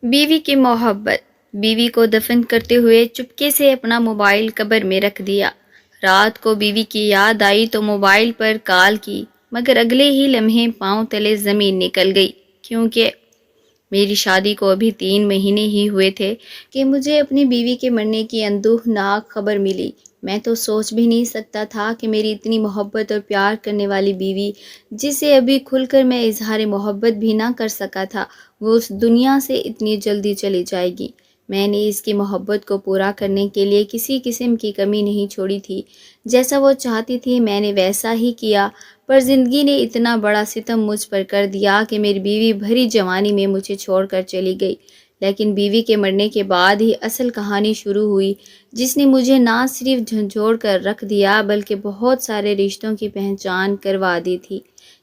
بیوی کی محبت۔ بیوی کو دفن کرتے ہوئے چپکے سے اپنا موبائل قبر میں رکھ دیا۔ رات کو بیوی کی یاد آئی تو موبائل پر کال کی، مگر اگلے ہی لمحے پاؤں تلے زمین نکل گئی، کیونکہ میری شادی کو ابھی 3 مہینے ہی ہوئے تھے کہ مجھے اپنی بیوی کے مرنے کی اندوہناک خبر ملی۔ میں تو سوچ بھی نہیں سکتا تھا کہ میری اتنی محبت اور پیار کرنے والی بیوی، جسے ابھی کھل کر میں اظہار محبت بھی نہ کر سکا تھا، وہ اس دنیا سے اتنی جلدی چلی جائے گی۔ میں نے اس کی محبت کو پورا کرنے کے لیے کسی قسم کی کمی نہیں چھوڑی تھی۔ جیسا وہ چاہتی تھی میں نے ویسا ہی کیا، پر زندگی نے اتنا بڑا ستم مجھ پر کر دیا کہ میری بیوی بھری جوانی میں مجھے چھوڑ کر چلی گئی۔ لیکن بیوی کے مرنے کے بعد ہی اصل کہانی شروع ہوئی، جس نے مجھے نہ صرف جھنجھوڑ کر رکھ دیا بلکہ بہت سارے رشتوں کی پہچان کروا دی تھی۔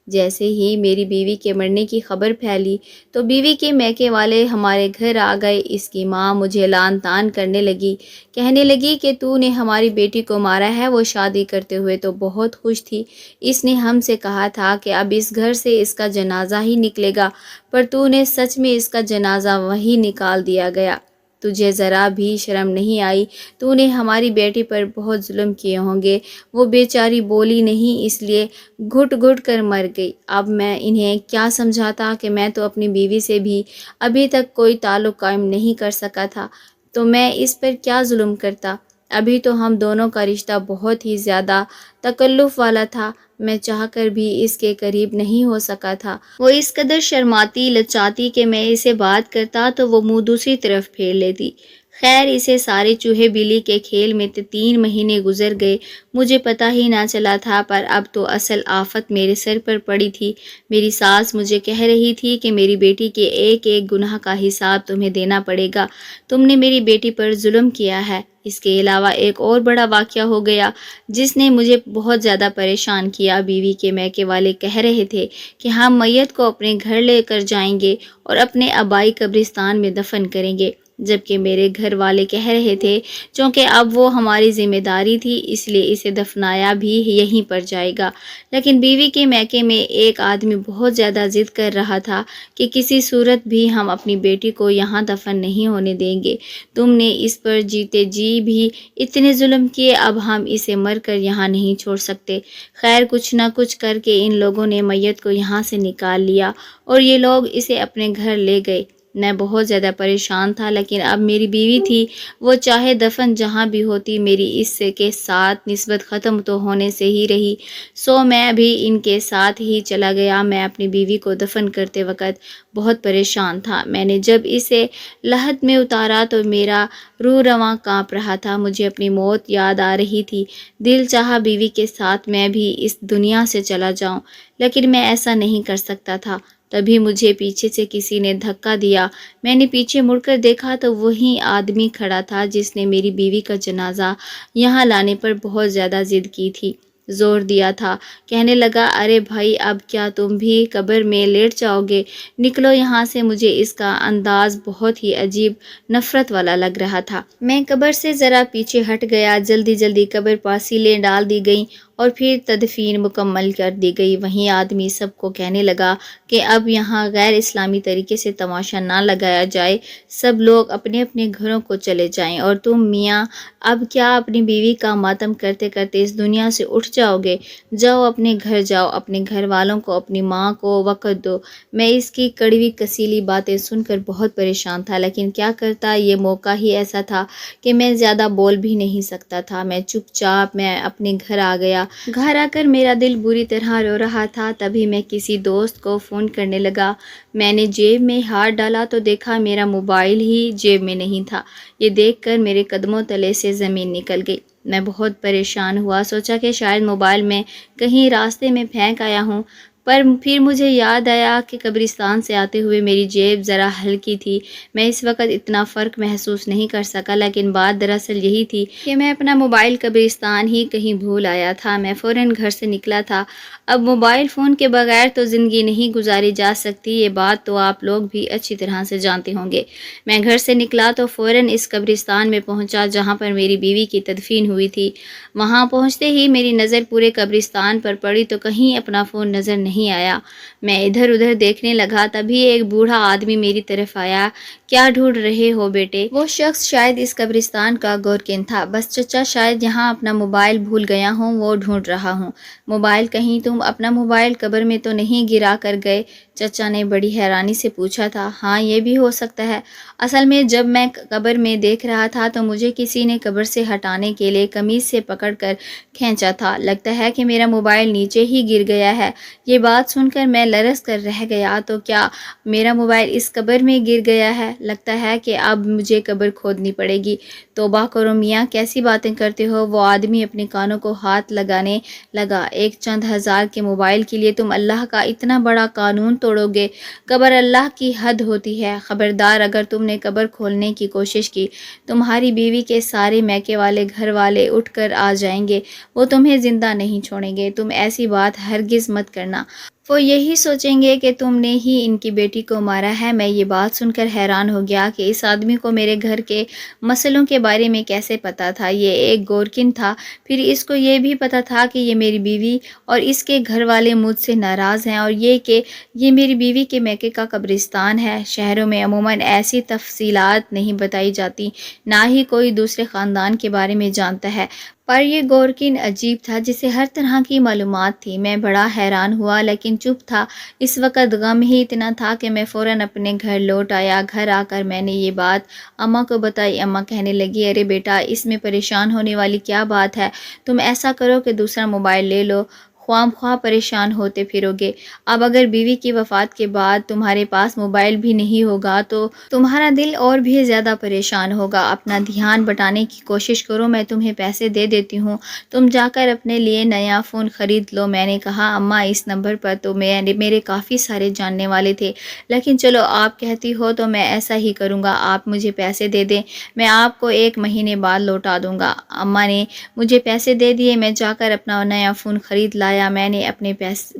جیسے ہی میری بیوی کے مرنے کی خبر پھیلی تو بیوی کے میکے والے ہمارے گھر آ گئے۔ اس کی ماں مجھے لعن طعن کرنے لگی، کہنے لگی کہ تو نے ہماری بیٹی کو مارا ہے۔ وہ شادی کرتے ہوئے تو بہت خوش تھی، اس نے ہم سے کہا تھا کہ اب اس گھر سے اس کا جنازہ ہی نکلے گا، پر تو نے سچ میں اس کا جنازہ وہیں نکال دیا گیا۔ تجھے ذرا بھی شرم نہیں آئی؟ تو نے ہماری بیٹی پر بہت ظلم کیے ہوں گے۔ وہ بیچاری بولی نہیں، اس لیے گھٹ گھٹ کر مر گئی۔ اب میں انہیں کیا سمجھاتا کہ میں تو اپنی بیوی سے بھی ابھی تک کوئی تعلق قائم نہیں کر سکا تھا، تو میں اس پر کیا ظلم کرتا؟ ابھی تو ہم دونوں کا رشتہ بہت ہی زیادہ تکلف والا تھا، میں چاہ کر بھی اس کے قریب نہیں ہو سکا تھا۔ وہ اس قدر شرماتی لچاتی کہ میں اسے بات کرتا تو وہ منہ دوسری طرف پھیر لیتی۔ خیر، اسے سارے چوہے بلی کے کھیل میں 3 مہینے گزر گئے، مجھے پتہ ہی نہ چلا تھا، پر اب تو اصل آفت میرے سر پر پڑی تھی۔ میری ساس مجھے کہہ رہی تھی کہ میری بیٹی کے ایک ایک گناہ کا حساب تمہیں دینا پڑے گا، تم نے میری بیٹی پر ظلم کیا ہے۔ اس کے علاوہ ایک اور بڑا واقعہ ہو گیا جس نے مجھے بہت زیادہ پریشان کیا۔ بیوی کے میکے والے کہہ رہے تھے کہ ہم میت کو اپنے گھر لے کر جائیں گے اور اپنے آبائی قبرستان میں دفن کریں گے، جبکہ میرے گھر والے کہہ رہے تھے چونکہ اب وہ ہماری ذمہ داری تھی اس لیے اسے دفنایا بھی یہیں پر جائے گا۔ لیکن بیوی کے میکے میں ایک آدمی بہت زیادہ ضد کر رہا تھا کہ کسی صورت بھی ہم اپنی بیٹی کو یہاں دفن نہیں ہونے دیں گے، تم نے اس پر جیتے جی بھی اتنے ظلم کیے، اب ہم اسے مر کر یہاں نہیں چھوڑ سکتے۔ خیر، کچھ نہ کچھ کر کے ان لوگوں نے میت کو یہاں سے نکال لیا اور یہ لوگ اسے اپنے گھر لے گئے۔ میں بہت زیادہ پریشان تھا، لیکن اب میری بیوی تھی، وہ چاہے دفن جہاں بھی ہوتی، میری اس سے کے ساتھ نسبت ختم تو ہونے سے ہی رہی، سو میں بھی ان کے ساتھ ہی چلا گیا۔ میں اپنی بیوی کو دفن کرتے وقت بہت پریشان تھا۔ میں نے جب اسے لحد میں اتارا تو میرا روح رواں کانپ رہا تھا، مجھے اپنی موت یاد آ رہی تھی۔ دل چاہا بیوی کے ساتھ میں بھی اس دنیا سے چلا جاؤں، لیکن میں ایسا نہیں کر سکتا تھا۔ تبھی مجھے پیچھے سے کسی نے دھکا دیا، میں نے پیچھے مڑ کر دیکھا تو وہی آدمی کھڑا تھا جس نے میری بیوی کا جنازہ یہاں لانے پر بہت زیادہ ضد کی تھی، زور دیا تھا۔ کہنے لگا، ارے بھائی، اب کیا تم بھی قبر میں لیٹ جاؤ گے؟ نکلو یہاں سے۔ مجھے اس کا انداز بہت ہی عجیب نفرت والا لگ رہا تھا۔ میں قبر سے ذرا پیچھے ہٹ گیا، جلدی جلدی قبر پر سیلیں ڈال دی گئیں اور پھر تدفین مکمل کر دی گئی۔ وہیں آدمی سب کو کہنے لگا کہ اب یہاں غیر اسلامی طریقے سے تماشا نہ لگایا جائے، سب لوگ اپنے اپنے گھروں کو چلے جائیں، اور تم میاں اب کیا اپنی بیوی کا ماتم کرتے کرتے اس دنیا سے اٹھ جاؤ گے؟ جاؤ اپنے گھر جاؤ، اپنے گھر والوں کو، اپنی ماں کو وقت دو۔ میں اس کی کڑوی کسیلی باتیں سن کر بہت پریشان تھا، لیکن کیا کرتا، یہ موقع ہی ایسا تھا کہ میں زیادہ بول بھی نہیں سکتا تھا۔ میں چپ چاپ میں اپنے گھر آ گیا۔ گھر آ کر میرا دل بری طرح رو رہا تھا۔ تبھی میں کسی دوست کو فون کرنے لگا۔ میں نے جیب میں ہاتھ ڈالا تو دیکھا میرا موبائل ہی جیب میں نہیں تھا۔ یہ دیکھ کر میرے قدموں تلے سے زمین نکل گئی۔ میں بہت پریشان ہوا، سوچا کہ شاید موبائل میں کہیں راستے میں پھینک آیا ہوں، پر پھر مجھے یاد آیا کہ قبرستان سے آتے ہوئے میری جیب ذرا ہلکی تھی۔ میں اس وقت اتنا فرق محسوس نہیں کر سکا، لیکن بات دراصل یہی تھی کہ میں اپنا موبائل قبرستان ہی کہیں بھول آیا تھا۔ میں فوراً گھر سے نکلا تھا۔ اب موبائل فون کے بغیر تو زندگی نہیں گزاری جا سکتی، یہ بات تو آپ لوگ بھی اچھی طرح سے جانتے ہوں گے۔ میں گھر سے نکلا تو فوراً اس قبرستان میں پہنچا جہاں پر میری بیوی کی تدفین ہوئی تھی۔ وہاں پہنچتے ہی میری نظر پورے قبرستان پر پڑی تو کہیں اپنا فون نظر نہیں نہیں آیا۔ میں ادھر ادھر دیکھنے لگا، تبھی ایک بوڑھا آدمی میری طرف آیا۔ کیا ڈھونڈ رہے ہو بیٹے؟ وہ شخص شاید اس قبرستان کا گورکن تھا۔ بس چچا، شاید یہاں اپنا موبائل بھول گیا ہوں، وہ ڈھونڈ رہا ہوں۔ موبائل؟ کہیں تم اپنا موبائل قبر میں تو نہیں گرا کر گئے؟ چچا نے بڑی حیرانی سے پوچھا تھا۔ ہاں، یہ بھی ہو سکتا ہے۔ اصل میں جب میں قبر میں دیکھ رہا تھا تو مجھے کسی نے قبر سے ہٹانے کے لیے قمیض سے پکڑ کر کھینچا تھا۔ لگتا ہے کہ میرا موبائل نیچے ہی گر گیا ہے۔ یہ بات سن کر میں لرز کر رہ گیا۔ تو کیا میرا موبائل اس قبر میں گر گیا ہے؟ لگتا ہے کہ اب مجھے قبر کھودنی پڑے گی۔ توبہ کرو میاں، کیسی باتیں کرتے ہو؟ وہ آدمی اپنے کانوں کو ہاتھ لگانے لگا۔ ایک چند ہزار کے موبائل کے لیے تم اللہ کا اتنا بڑا قانون توڑو گے؟ قبر اللہ کی حد ہوتی ہے۔ خبردار، اگر تم نے قبر کھولنے کی کوشش کی، تمہاری بیوی کے سارے میکے والے گھر والے اٹھ کر آ جائیں گے، وہ تمہیں زندہ نہیں چھوڑیں گے۔ تم ایسی بات ہرگز مت کرنا، وہ یہی سوچیں گے کہ تم نے ہی ان کی بیٹی کو مارا ہے۔ میں یہ بات سن کر حیران ہو گیا کہ اس آدمی کو میرے گھر کے مسئلوں کے بارے میں کیسے پتہ تھا۔ یہ ایک گورکن تھا، پھر اس کو یہ بھی پتہ تھا کہ یہ میری بیوی اور اس کے گھر والے مجھ سے ناراض ہیں، اور یہ کہ یہ میری بیوی کے میکے کا قبرستان ہے۔ شہروں میں عموماً ایسی تفصیلات نہیں بتائی جاتی، نہ ہی کوئی دوسرے خاندان کے بارے میں جانتا ہے، پر یہ گورکن عجیب تھا جسے ہر طرح کی معلومات تھی۔ میں بڑا حیران ہوا لیکن چپ تھا۔ اس وقت غم ہی اتنا تھا کہ میں فوراً اپنے گھر لوٹ آیا۔ گھر آ کر میں نے یہ بات اماں کو بتائی۔ اماں کہنے لگی، ارے بیٹا، اس میں پریشان ہونے والی کیا بات ہے؟ تم ایسا کرو کہ دوسرا موبائل لے لو، خواہ مخواہ پریشان ہوتے پھرو گے۔ اب اگر بیوی کی وفات کے بعد تمہارے پاس موبائل بھی نہیں ہوگا تو تمہارا دل اور بھی زیادہ پریشان ہوگا۔ اپنا دھیان بٹانے کی کوشش کرو، میں تمہیں پیسے دے دیتی ہوں، تم جا کر اپنے لیے نیا فون خرید لو۔ میں نے کہا، اماں، اس نمبر پر تو میرے کافی سارے جاننے والے تھے، لیکن چلو آپ کہتی ہو تو میں ایسا ہی کروں گا۔ آپ مجھے پیسے دے دیں، میں آپ کو 1 مہینے بعد لوٹا دوں گا۔ اماں نے مجھے پیسے دے دیے۔ میں جا کر اپنا نیا فون خرید لایا۔ میں نے اپنے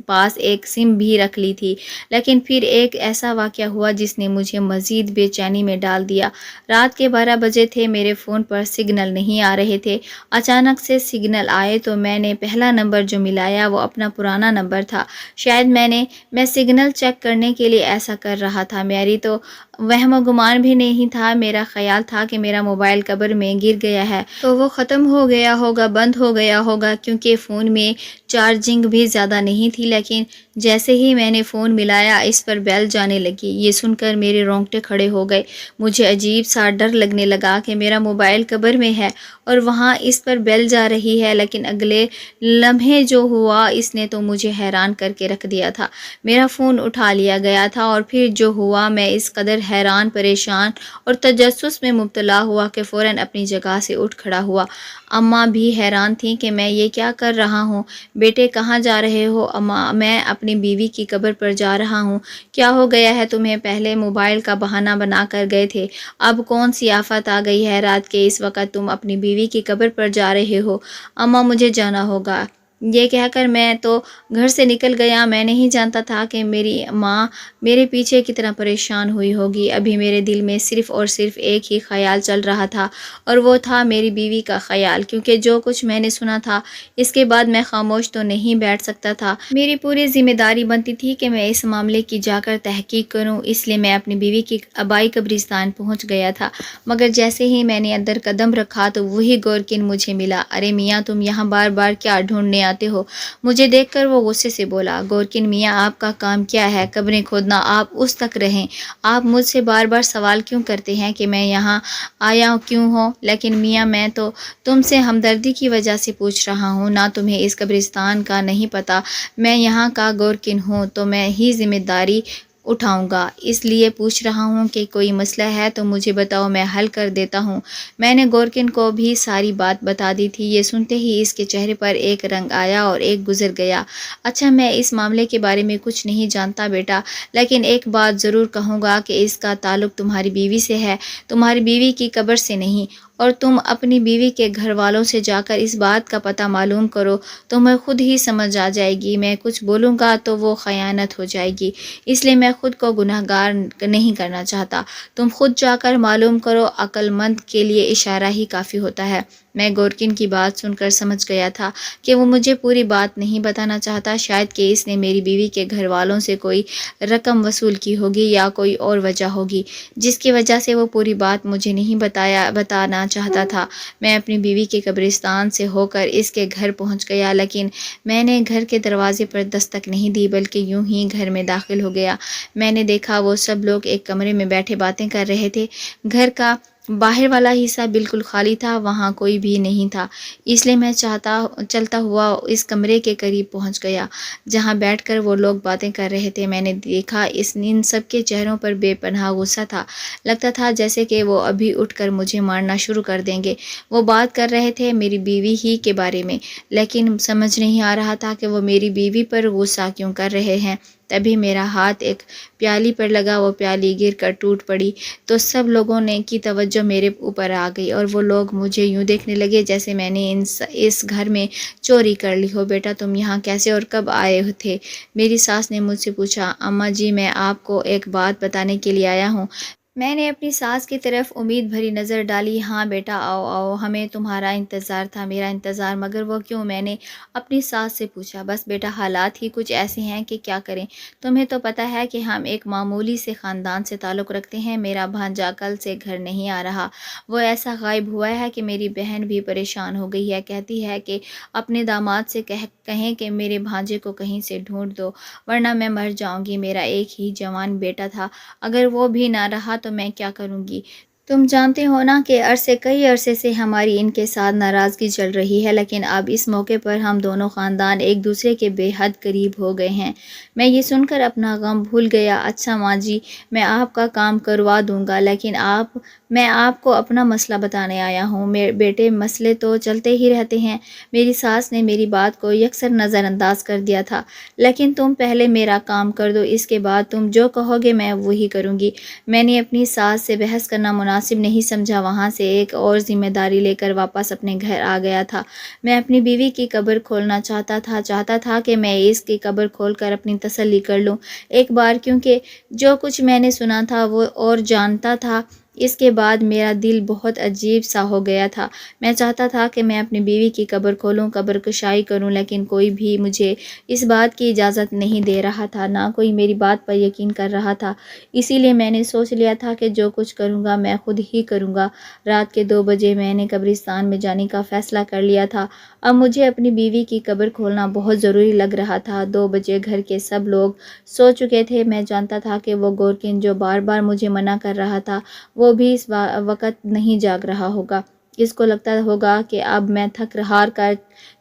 پاس ایک سم بھی رکھ لی تھی، لیکن پھر ایک ایسا واقعہ ہوا جس نے مجھے مزید بے چینی میں ڈال دیا۔ رات کے 12 بجے تھے، میرے فون پر سگنل نہیں آ رہے تھے۔ اچانک سے سگنل آئے تو میں نے پہلا نمبر جو ملایا وہ اپنا پرانا نمبر تھا۔ شاید میں سگنل چیک کرنے کے لیے ایسا کر رہا تھا، میری تو وہم و گمان بھی نہیں تھا۔ میرا خیال تھا کہ میرا موبائل قبر میں گر گیا ہے تو وہ ختم ہو گیا ہوگا، بند ہو گیا ہوگا، کیونکہ فون میں چارجنگ بھی زیادہ نہیں تھی۔ لیکن جیسے ہی میں نے فون ملایا، اس پر بیل جانے لگی۔ یہ سن کر میرے رونگٹے کھڑے ہو گئے۔ مجھے عجیب سا ڈر لگنے لگا کہ میرا موبائل قبر میں ہے اور وہاں اس پر بیل جا رہی ہے، لیکن اگلے لمحے جو ہوا اس نے تو مجھے حیران کر کے رکھ دیا تھا۔ میرا فون اٹھا لیا گیا تھا اور پھر جو ہوا، میں اس قدر حیران، پریشان اور تجسس میں مبتلا ہوا کہ فوراً اپنی جگہ سے اٹھ کھڑا ہوا۔ اماں بھی حیران تھیں کہ میں یہ کیا کر رہا ہوں۔ بیٹے، کہاں جا رہے ہو؟ اماں، میں اپنی بیوی کی قبر پر جا رہا ہوں۔ کیا ہو گیا ہے تمہیں؟ پہلے موبائل کا بہانہ بنا کر گئے تھے، اب کون سی آفت آ گئی ہے؟ رات کے اس وقت تم اپنی بیوی کی قبر پر جا رہے ہو؟ اماں، مجھے جانا ہوگا۔ یہ کہہ کر میں تو گھر سے نکل گیا۔ میں نہیں جانتا تھا کہ میری ماں میرے پیچھے کتنا پریشان ہوئی ہوگی۔ ابھی میرے دل میں صرف اور صرف ایک ہی خیال چل رہا تھا، اور وہ تھا میری بیوی کا خیال، کیونکہ جو کچھ میں نے سنا تھا اس کے بعد میں خاموش تو نہیں بیٹھ سکتا تھا۔ میری پوری ذمہ داری بنتی تھی کہ میں اس معاملے کی جا کر تحقیق کروں، اس لیے میں اپنی بیوی کی آبائی قبرستان پہنچ گیا تھا۔ مگر جیسے ہی میں نے اندر قدم رکھا تو وہی گورکن مجھے ملا۔ ارے میاں، تم یہاں بار بار کیا ڈھونڈنے آتے ہو؟ مجھے دیکھ کر وہ غصے سے بولا۔ گورکن میاں، آپ کا کام کیا ہے؟ قبریں کھودنا؟ آپ اس تک رہیں۔ آپ مجھ سے بار بار سوال کیوں کرتے ہیں کہ میں یہاں آیا کیوں ہوں؟ لیکن میاں، میں تو تم سے ہمدردی کی وجہ سے پوچھ رہا ہوں، نہ تمہیں اس قبرستان کا نہیں پتہ؟ میں یہاں کا گورکن ہوں تو میں ہی ذمہ داری اٹھاؤں گا، اس لیے پوچھ رہا ہوں کہ کوئی مسئلہ ہے تو مجھے بتاؤ، میں حل کر دیتا ہوں۔ میں نے گورکن کو بھی ساری بات بتا دی تھی۔ یہ سنتے ہی اس کے چہرے پر ایک رنگ آیا اور ایک گزر گیا۔ اچھا، میں اس معاملے کے بارے میں کچھ نہیں جانتا بیٹا، لیکن ایک بات ضرور کہوں گا کہ اس کا تعلق تمہاری بیوی سے ہے، تمہاری بیوی کی قبر سے نہیں، اور تم اپنی بیوی کے گھر والوں سے جا کر اس بات کا پتہ معلوم کرو، تمہیں خود ہی سمجھ آ جائے گی۔ میں کچھ بولوں گا تو وہ خیانت ہو جائے گی، اس لیے میں خود کو گناہ گار نہیں کرنا چاہتا۔ تم خود جا کر معلوم کرو، عقل مند کے لیے اشارہ ہی کافی ہوتا ہے۔ میں گورکن کی بات سن کر سمجھ گیا تھا کہ وہ مجھے پوری بات نہیں بتانا چاہتا، شاید کہ اس نے میری بیوی کے گھر والوں سے کوئی رقم وصول کی ہوگی یا کوئی اور وجہ ہوگی جس کی وجہ سے وہ پوری بات مجھے نہیں بتانا چاہتا تھا۔ میں اپنی بیوی کے قبرستان سے ہو کر اس کے گھر پہنچ گیا، لیکن میں نے گھر کے دروازے پر دستک نہیں دی بلکہ یوں ہی گھر میں داخل ہو گیا۔ میں نے دیکھا وہ سب لوگ ایک کمرے میں بیٹھے باتیں کر رہے تھے۔ گھر کا باہر والا حصہ بالکل خالی تھا، وہاں کوئی بھی نہیں تھا، اس لیے میں چلتا ہوا اس کمرے کے قریب پہنچ گیا جہاں بیٹھ کر وہ لوگ باتیں کر رہے تھے۔ میں نے دیکھا ان سب کے چہروں پر بے پناہ غصہ تھا، لگتا تھا جیسے کہ وہ ابھی اٹھ کر مجھے مارنا شروع کر دیں گے۔ وہ بات کر رہے تھے میری بیوی ہی کے بارے میں، لیکن سمجھ نہیں آ رہا تھا کہ وہ میری بیوی پر غصہ کیوں کر رہے ہیں۔ تبھی میرا ہاتھ ایک پیالی پر لگا، وہ پیالی گر کر ٹوٹ پڑی تو سب لوگوں کی توجہ میرے اوپر آ گئی اور وہ لوگ مجھے یوں دیکھنے لگے جیسے میں نے اس گھر میں چوری کر لی ہو۔ بیٹا تم یہاں کیسے اور کب آئے تھے؟ میری ساس نے مجھ سے پوچھا۔ اماں جی میں آپ کو ایک بات بتانے کے لیے آیا ہوں۔ میں نے اپنی ساس کی طرف امید بھری نظر ڈالی۔ ہاں بیٹا آؤ آؤ، ہمیں تمہارا انتظار تھا، میرا انتظار، مگر وہ کیوں؟ میں نے اپنی ساس سے پوچھا۔ بس بیٹا حالات ہی کچھ ایسے ہیں کہ کیا کریں، تمہیں تو پتہ ہے کہ ہم ایک معمولی سے خاندان سے تعلق رکھتے ہیں۔ میرا بھانجا کل سے گھر نہیں آ رہا، وہ ایسا غائب ہوا ہے کہ میری بہن بھی پریشان ہو گئی ہے، کہتی ہے کہ اپنے داماد سے کہیں کہ میرے بھانجے کو کہیں سے ڈھونڈ دو ورنہ میں مر جاؤں گی۔ میرا ایک ہی جوان بیٹا تھا، اگر وہ بھی نہ رہا تو میں کیا کروں گی؟ تم جانتے ہو نا کہ کئی عرصے سے ہماری ان کے ساتھ ناراضگی چل رہی ہے، لیکن اب اس موقع پر ہم دونوں خاندان ایک دوسرے کے بے حد قریب ہو گئے ہیں۔ میں یہ سن کر اپنا غم بھول گیا۔ اچھا ماں جی، میں آپ کا کام کروا دوں گا، لیکن میں آپ کو اپنا مسئلہ بتانے آیا ہوں۔ بیٹے مسئلے تو چلتے ہی رہتے ہیں۔ میری ساس نے میری بات کو یکسر نظر انداز کر دیا تھا۔ لیکن تم پہلے میرا کام کر دو، اس کے بعد تم جو کہو گے میں وہی کروں گی۔ میں نے اپنی ساس سے بحث کرنا مناسب نہیں سمجھا، وہاں سے ایک اور ذمہ داری لے کر واپس اپنے گھر آ گیا تھا۔ میں اپنی بیوی کی قبر کھولنا چاہتا تھا کہ میں اس کی قبر کھول کر اپنی تسلی کر لوں ایک بار، کیونکہ جو کچھ میں نے سنا تھا وہ اور جانتا تھا، اس کے بعد میرا دل بہت عجیب سا ہو گیا تھا۔ میں چاہتا تھا کہ میں اپنی بیوی کی قبر کھولوں، قبر کشائی کروں، لیکن کوئی بھی مجھے اس بات کی اجازت نہیں دے رہا تھا، نہ کوئی میری بات پر یقین کر رہا تھا۔ اسی لیے میں نے سوچ لیا تھا کہ جو کچھ کروں گا میں خود ہی کروں گا۔ رات کے 2 بجے میں نے قبرستان میں جانے کا فیصلہ کر لیا تھا۔ اب مجھے اپنی بیوی کی قبر کھولنا بہت ضروری لگ رہا تھا۔ 2 بجے گھر کے سب لوگ سو چکے تھے۔ میں جانتا تھا کہ وہ گورکن جو بار بار مجھے منع کر رہا تھا وہ بھی اس وقت نہیں جاگ رہا ہوگا۔ اس کو لگتا ہوگا کہ اب میں تھک ہار کر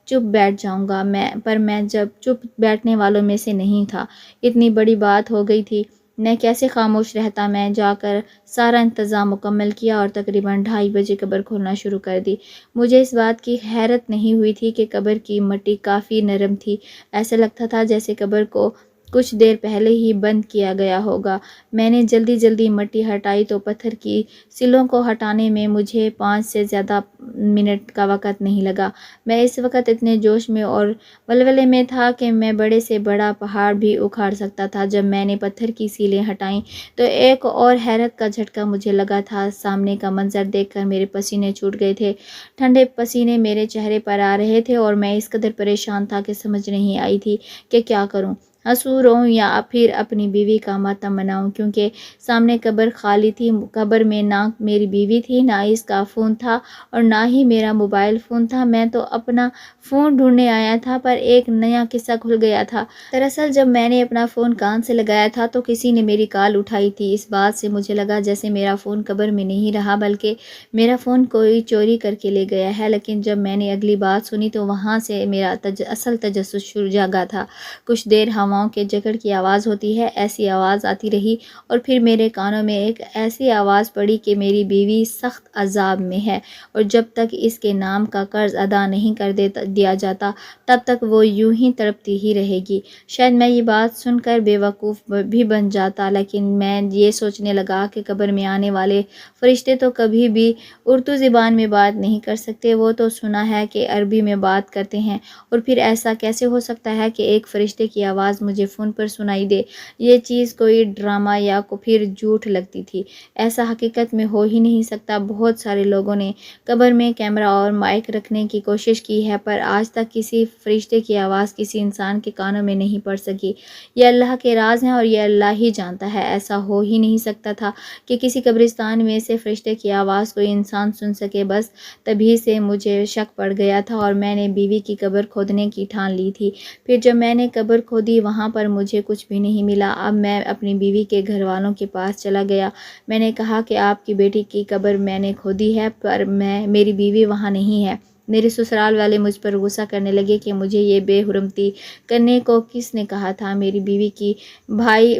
چپ بیٹھ جاؤں گا، پر میں جب چپ بیٹھنے والوں میں سے نہیں تھا۔ اتنی بڑی بات ہو گئی تھی، میں کیسے خاموش رہتا؟ میں جا کر سارا انتظام مکمل کیا اور تقریباً 2:30 بجے قبر کھولنا شروع کر دی۔ مجھے اس بات کی حیرت نہیں ہوئی تھی کہ قبر کی مٹی کافی نرم تھی، ایسے لگتا تھا جیسے قبر کو کچھ دیر پہلے ہی بند کیا گیا ہوگا۔ میں نے جلدی مٹی ہٹائی تو پتھر کی سلوں کو ہٹانے میں مجھے 5 سے زیادہ منٹ کا وقت نہیں لگا۔ میں اس وقت اتنے جوش میں اور ولولے میں تھا کہ میں بڑے سے بڑا پہاڑ بھی اکھاڑ سکتا تھا۔ جب میں نے پتھر کی سیلیں ہٹائیں تو ایک اور حیرت کا جھٹکا مجھے لگا تھا۔ سامنے کا منظر دیکھ کر میرے پسینے چھوٹ گئے تھے، ٹھنڈے پسینے میرے چہرے پر آ رہے تھے اور میں اس قدر پریشان تھا کہ سمجھ نہیں آئی تھی کہ کیا کروں، ہنسوں، روؤں یا پھر اپنی بیوی کا ماتم مناؤں، کیونکہ سامنے قبر خالی تھی۔ قبر میں نہ میری بیوی تھی، نہ اس کا فون تھا اور نہ ہی میرا موبائل فون تھا۔ میں تو اپنا فون ڈھونڈنے آیا تھا، پر ایک نیا قصہ کھل گیا تھا۔ دراصل جب میں نے اپنا فون کان سے لگایا تھا تو کسی نے میری کال اٹھائی تھی۔ اس بات سے مجھے لگا جیسے میرا فون قبر میں نہیں رہا بلکہ میرا فون کوئی چوری کر کے لے گیا ہے۔ لیکن جب میں نے اگلی بات سنی تو وہاں سے میرا اصل تجسس جاگا تھا۔ کچھ دیر ہواؤں کے جھکڑ کی آواز ہوتی ہے، ایسی آواز آتی رہی اور پھر میرے کانوں میں ایک ایسی آواز پڑی کہ میری بیوی سخت عذاب میں ہے اور جب تک اس کے نام کا قرض ادا نہیں کر دیا جاتا تب تک وہ یوں ہی تڑپتی ہی رہے گی۔ شاید میں یہ بات سن کر بے وقوف بھی بن جاتا، لیکن میں یہ سوچنے لگا کہ قبر میں آنے والے فرشتے تو کبھی بھی اردو زبان میں بات نہیں کر سکتے، وہ تو سنا ہے کہ عربی میں بات کرتے ہیں، اور پھر ایسا کیسے ہو سکتا ہے کہ ایک فرشتے کی آواز مجھے فون پر سنائی دے، یہ چیز کوئی ڈرامہ یا پھر جھوٹ لگتی تھی۔ ایسا حقیقت میں ہو ہی نہیں سکتا۔ بہت سارے لوگوں نے قبر میں کیمرہ اور مائک رکھنے کی کوشش کی ہے، پر آج تک کسی فرشتے کی آواز کسی انسان کے کانوں میں نہیں پڑ سکی۔ یہ اللہ کے راز ہیں اور یہ اللہ ہی جانتا ہے۔ ایسا ہو ہی نہیں سکتا تھا کہ کسی قبرستان میں سے فرشتے کی آواز کوئی انسان سن سکے۔ بس تبھی سے مجھے شک پڑ گیا تھا اور میں نے بیوی کی قبر کھودنے کی ٹھان لی تھی۔ پھر جب میں نے قبر کھودی وہاں پر مجھے کچھ بھی نہیں ملا۔ اب میں اپنی بیوی کے گھر والوں کے پاس چلا گیا۔ میں نے کہا کہ آپ کی بیٹی کی قبر میں نے کھودی ہے، پر میری بیوی وہاں نہیں ہے۔ میرے سسرال والے مجھ پر غصہ کرنے لگے کہ مجھے یہ بے حرمتی کرنے کو کس نے کہا تھا۔ میری بیوی کی بھائی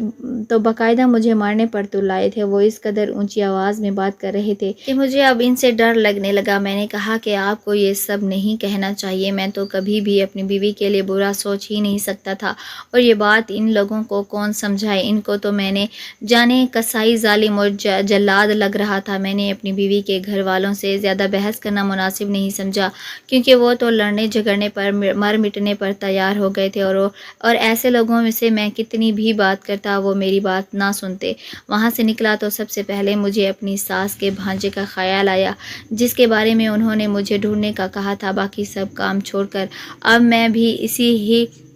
تو باقاعدہ مجھے مارنے پر تل لائے تھے۔ وہ اس قدر اونچی آواز میں بات کر رہے تھے کہ مجھے اب ان سے ڈر لگنے لگا۔ میں نے کہا کہ آپ کو یہ سب نہیں کہنا چاہیے، میں تو کبھی بھی اپنی بیوی کے لیے برا سوچ ہی نہیں سکتا تھا، اور یہ بات ان لوگوں کو کون سمجھائے۔ ان کو تو میں نے جانے کسائی ظالم اور جلاد لگ رہا تھا۔ میں نے اپنی بیوی کے گھر والوں سے زیادہ بحث کرنا مناسب نہیں سمجھا، کیونکہ وہ تو لڑنے جھگڑنے پر مر مٹنے پر تیار ہو گئے تھے، اور ایسے لوگوں میں سے میں کتنی بھی بات کرتا وہ میری بات نہ سنتے۔ وہاں سے نکلا تو سب سے پہلے مجھے اپنی ساس کے بھانجے کا خیال آیا، جس کے بارے میں انہوں نے مجھے ڈھونڈنے کا کہا تھا۔ باقی سب کام چھوڑ کر اب میں بھی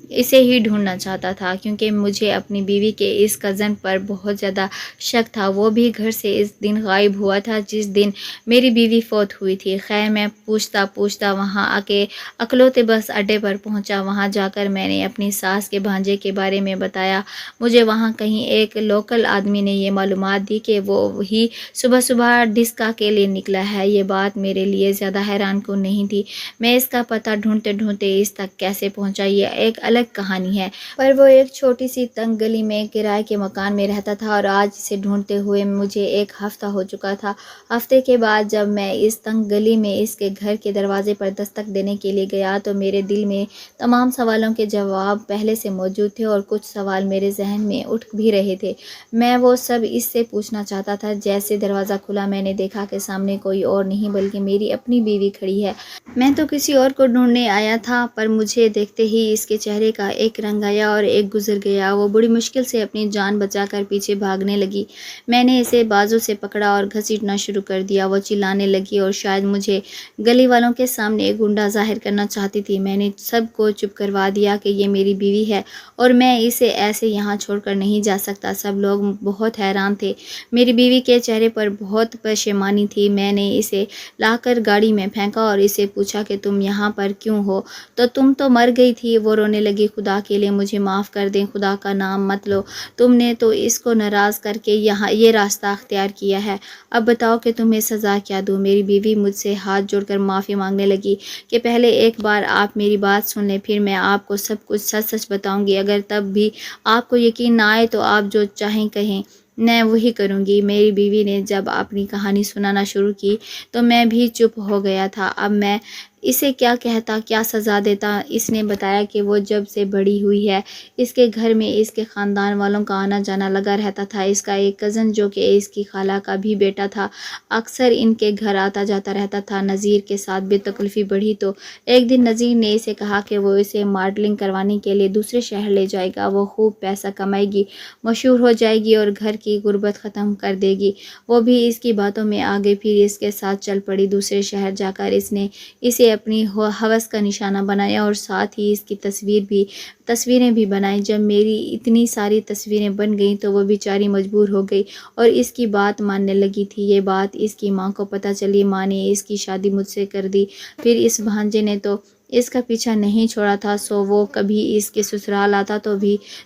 اسے ہی ڈھونڈنا چاہتا تھا، کیونکہ مجھے اپنی بیوی کے اس کزن پر بہت زیادہ شک تھا۔ وہ بھی گھر سے اس دن غائب ہوا تھا جس دن میری بیوی فوت ہوئی تھی۔ خیر میں پوچھتا وہاں کے اکلوتے بس اڈے پر پہنچا۔ وہاں جا کر میں نے اپنی ساس کے بھانجے کے بارے میں بتایا۔ مجھے وہاں کہیں ایک لوکل آدمی نے یہ معلومات دی کہ وہ ہی صبح ڈسکا کے لیے نکلا ہے۔ یہ بات میرے لیے زیادہ حیران کن نہیں تھی۔ میں اس کا پتہ ڈھونڈتے اس تک کیسے پہنچا یہ ایک الگ کہانی ہے، پر وہ ایک چھوٹی سی تنگ گلی میں کرائے کے مکان میں رہتا تھا، اور آج اسے ڈھونڈتے ہوئے مجھے ایک ہفتہ ہو چکا تھا۔ ہفتے کے بعد جب میں اس تنگ گلی میں اس کے گھر کے دروازے پر دستک دینے کے لیے گیا تو میرے دل میں تمام سوالوں کے جواب پہلے سے موجود تھے، اور کچھ سوال میرے ذہن میں اٹھ بھی رہے تھے۔ میں وہ سب اس سے پوچھنا چاہتا تھا۔ جیسے دروازہ کھلا میں نے دیکھا کہ سامنے کوئی اور نہیں بلکہ میری اپنی بیوی کھڑی ہے۔ میں تو کسی اور کو ڈھونڈنے آیا تھا، پر مجھے دیکھتے ہی اس کے چہرے کا ایک رنگ آیا اور ایک گزر گیا۔ وہ بڑی مشکل سے اپنی جان بچا کر پیچھے بھاگنے لگی۔ میں نے اسے بازو سے پکڑا اور گھسیٹنا شروع کر دیا۔ وہ چلانے لگی اور شاید مجھے گلی والوں کے سامنے گنڈا ظاہر کرنا چاہتی تھی۔ میں نے سب کو چپ کروا دیا کہ یہ میری بیوی ہے اور میں اسے ایسے یہاں چھوڑ کر نہیں جا سکتا۔ سب لوگ بہت حیران تھے۔ میری بیوی کے چہرے پر بہت پشیمانی تھی۔ میں نے اسے لا کر گاڑی میں پھینکا اور اسے پوچھا کہ تم یہاں پر کیوں ہو؟ تو تم تو مر گئی تھی۔ وہ رونے لگی۔ خدا کے لیے مجھے معاف کر دیں، خدا کا نام مت لو، تم نے تو اس کو ناراض کر کے یہ راستہ اختیار کیا ہے، اب بتاؤ کہ تمہیں سزا کیا دوں؟ میری بیوی مجھ سے ہاتھ جوڑ کر معافی مانگنے لگی کہ پہلے ایک بار آپ میری بات سن لیں، پھر میں آپ کو سب کچھ سچ بتاؤں گی۔ اگر تب بھی آپ کو یقین نہ آئے تو آپ جو چاہیں کہیں، میں وہی کروں گی۔ میری بیوی نے جب اپنی کہانی سنانا شروع کی تو میں بھی چپ ہو گیا تھا۔ اب میں اسے کیا کہتا، کیا سزا دیتا؟ اس نے بتایا کہ وہ جب سے بڑی ہوئی ہے اس کے گھر میں اس کے خاندان والوں کا آنا جانا لگا رہتا تھا۔ اس کا ایک کزن جو کہ اس کی خالہ کا بھی بیٹا تھا اکثر ان کے گھر آتا جاتا رہتا تھا۔ نذیر کے ساتھ بے تکلفی بڑھی تو ایک دن نذیر نے اسے کہا کہ وہ اسے ماڈلنگ کروانے کے لیے دوسرے شہر لے جائے گا۔ وہ خوب پیسہ کمائے گی، مشہور ہو جائے گی اور گھر کی غربت ختم کر دے گی۔ وہ بھی اس کی باتوں میں آ گئی، پھر اس کے ساتھ چل پڑی۔ دوسرے شہر جا کر اس نے اسے اپنی ہوس کا نشانہ بنایا اور ساتھ ہی اس کی تصویریں بھی بنائیں۔ جب میری اتنی ساری تصویریں بن گئیں تو وہ بیچاری مجبور ہو گئی اور اس کی بات ماننے لگی تھی۔ یہ بات اس کی ماں کو پتہ چلی۔ ماں نے اس کی شادی مجھ سے کر دی۔ پھر اس بھانجے نے تو اس کا پیچھا نہیں چھوڑا تھا، سو وہ کبھی اس کے سسرال آتا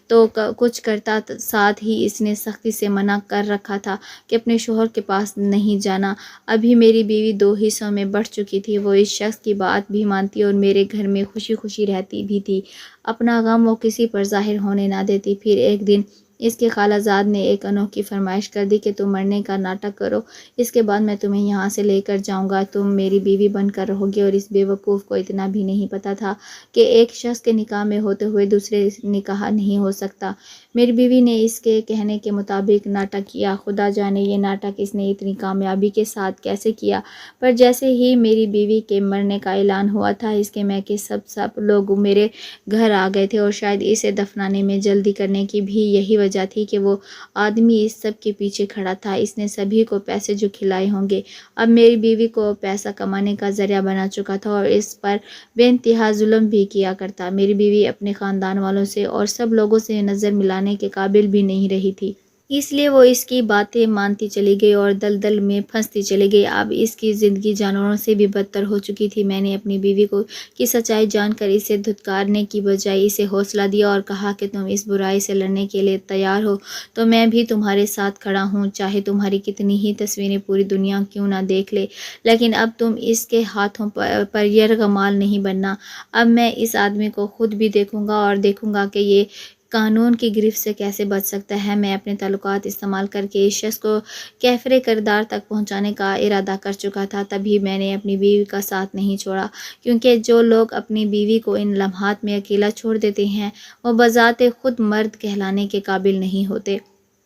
تو کچھ کرتا۔ ساتھ ہی اس نے سختی سے منع کر رکھا تھا کہ اپنے شوہر کے پاس نہیں جانا۔ ابھی میری بیوی 2 حصوں میں بٹ چکی تھی۔ وہ اس شخص کی بات بھی مانتی اور میرے گھر میں خوشی خوشی رہتی بھی تھی۔ اپنا غم وہ کسی پر ظاہر ہونے نہ دیتی۔ پھر ایک دن اس کے خالہ زاد نے ایک انوکھی فرمائش کر دی کہ تم مرنے کا ناٹک کرو، اس کے بعد میں تمہیں یہاں سے لے کر جاؤں گا، تم میری بیوی بن کر رہو گی۔ اور اس بے وقوف کو اتنا بھی نہیں پتہ تھا کہ ایک شخص کے نکاح میں ہوتے ہوئے دوسرے نکاح نہیں ہو سکتا۔ میری بیوی نے اس کے کہنے کے مطابق ناٹک کیا۔ خدا جانے یہ ناٹک اس نے اتنی کامیابی کے ساتھ کیسے کیا، پر جیسے ہی میری بیوی کے مرنے کا اعلان ہوا تھا، اس کے میکے سب لوگ میرے گھر آ گئے تھے، اور شاید اسے دفنانے میں جلدی کرنے کی بھی یہی وجہ تھی کہ وہ آدمی اس سب کے پیچھے کھڑا تھا۔ اس نے سبھی کو پیسے جو کھلائے ہوں گے، اب میری بیوی کو پیسہ کمانے کا ذریعہ بنا چکا تھا اور اس پر بے انتہا ظلم بھی کیا کرتا۔ میری بیوی اپنے خاندان والوں سے اور سب لوگوں سے نظر ملانے کے قابل بھی نہیں رہی تھی، اس لیے وہ اس کی باتیں مانتی چلی گئی اور دلدل میں پھنستی چلی گئی۔ اب اس کی زندگی جانوروں سے بھی بدتر ہو چکی تھی۔ میں نے اپنی بیوی کی سچائی جان کر اسے دھتکارنے کی بجائے اسے حوصلہ دیا اور کہا کہ تم اس برائی سے لڑنے کے لیے تیار ہو تو میں بھی تمہارے ساتھ کھڑا ہوں، چاہے تمہاری کتنی ہی تصویریں پوری دنیا کیوں نہ دیکھ لے، لیکن اب تم اس کے ہاتھوں پر یرغمال نہیں بننا۔ اب میں اس آدمی کو خود بھی دیکھوں گا اور دیکھوں گا کہ یہ قانون کی گرفت سے کیسے بچ سکتا ہے۔ میں اپنے تعلقات استعمال کر کے اس شخص کو کیفر کردار تک پہنچانے کا ارادہ کر چکا تھا، تبھی میں نے اپنی بیوی کا ساتھ نہیں چھوڑا، کیونکہ جو لوگ اپنی بیوی کو ان لمحات میں اکیلا چھوڑ دیتے ہیں وہ بذات خود مرد کہلانے کے قابل نہیں ہوتے۔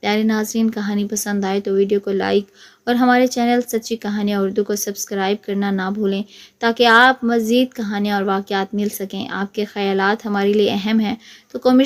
پیارے ناظرین، کہانی پسند آئے تو ویڈیو کو لائک اور ہمارے چینل سچی کہانیاں اردو کو سبسکرائب کرنا نہ بھولیں، تاکہ آپ مزید کہانیاں اور واقعات مل سکیں۔ آپ کے خیالات ہمارے لیے اہم ہیں، تو کمنٹ